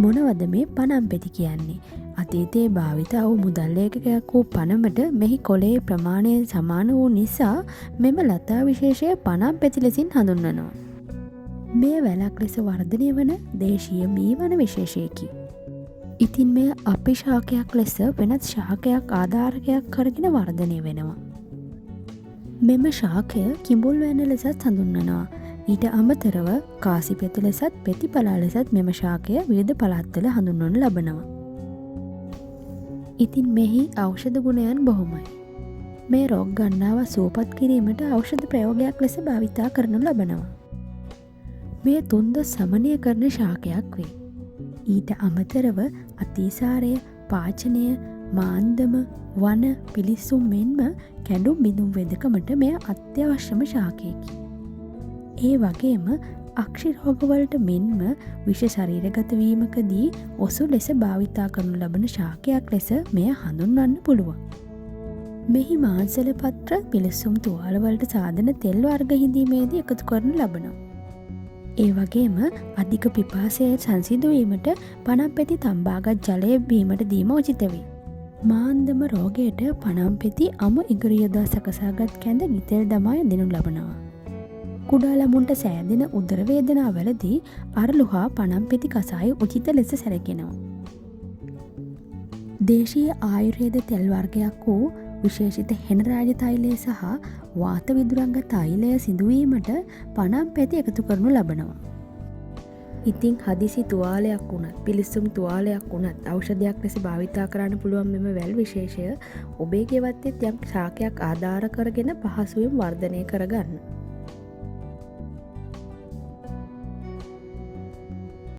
මොනවද මේ පනම්පෙති කියන්නේ? අතීතයේ භාවිත වූ මුදල් ලේඛකයක් වූ පනමට මෙහි කොළේ ප්‍රමාණය සමාන වූ නිසා මෙම ලතා විශේෂය පනම්පෙති ලෙසින් හඳුන්වනවා. මේ වැලක් ලෙස වර්ධනය වන දේශීය මීවන විශේෂයකි. ඉතින් මෙය අපි ශාකයක් ලෙස වෙනත් ශාකයක් ආධාරකයක් කරගෙන වර්ධනය වෙනවා. මෙම ශාකය කිඹුල් වැන්න ලෙසත් හඳුන්වනවා. ඊට අමතරව කාසිපෙති ලෙසත් පෙතිපලා ලෙසත් මෙම ශාකය විවිධ පළාත්වල හඳුන්වනු ලබනවා. ඉතින් මෙහි ඖෂධ ගුණයන් බොහොමයි. මේ රෝග ගණනාව සුවපත් කිරීමට ඖෂධ ප්‍රයෝගයක් ලෙස භාවිතා කරනු ලබනවා. මෙය තුන්ද සමනය කරන ශාකයක් වේ. ඊට අමතරව අතිසාරය, පාචනය, මාන්දම, වන, පිලිස්සුම් මෙන්ම කැඩුම් බිඳුම් වෙදකමට මෙය අත්‍යවශ්‍යම ශාකයකි. ඒ වගේම අක්ෂි රෝගවලට මෙන්ම විෂ ශරීරගතවීමකදී ඔසු ලෙස භාවිතා කරනු ලබන ශාකයක් ලෙස මෙය හඳුන්වන්න පුළුවන්. මෙහි මාංශල පත්‍ර පිලිස්සුම් තුවාලවලට සාධන තෙල් වර්ග හිඳීමේදී එකතු කරනු ලබනවා. ඒ වගේම අධික පිපාසය සංසිඳුවීමට පනම්පෙති තම්බාගත් ජලය බීමට දීම උචිත වේ. මාන්දම රෝගයට පනම්පෙති අමු ඉඟුරු යොදා සකසාගත් කැඳ ගිතෙල් දමා දෙනු ලබනවා. කුඩා ළමුන්ට සෑදෙන උදර වේදනාවලදී අරලු හා පනම්පෙති කසාය උචිත ලෙස සැලකෙනවා. දේශීය ආයුර්වේද තෙල් වර්ගයක් වූ විශේෂිත හෙනරාජ තෛලය සහ වාත විදුරංග තෛලය සිදුවීමට පනම්පෙති එකතු කරනු ලබනවා. ඉතින් හදිසි තුවාලයක් වුණත් පිලිස්සුම් තුවාලයක් වුණත් ඖෂධයක් ලෙස භාවිතා කරන්න පුළුවන් මෙම වැල් විශේෂය ඔබේ ගෙවත්තෙත් යම් ශාකයක් ආධාර කරගෙන පහසුවෙන් වර්ධනය කරගන්න.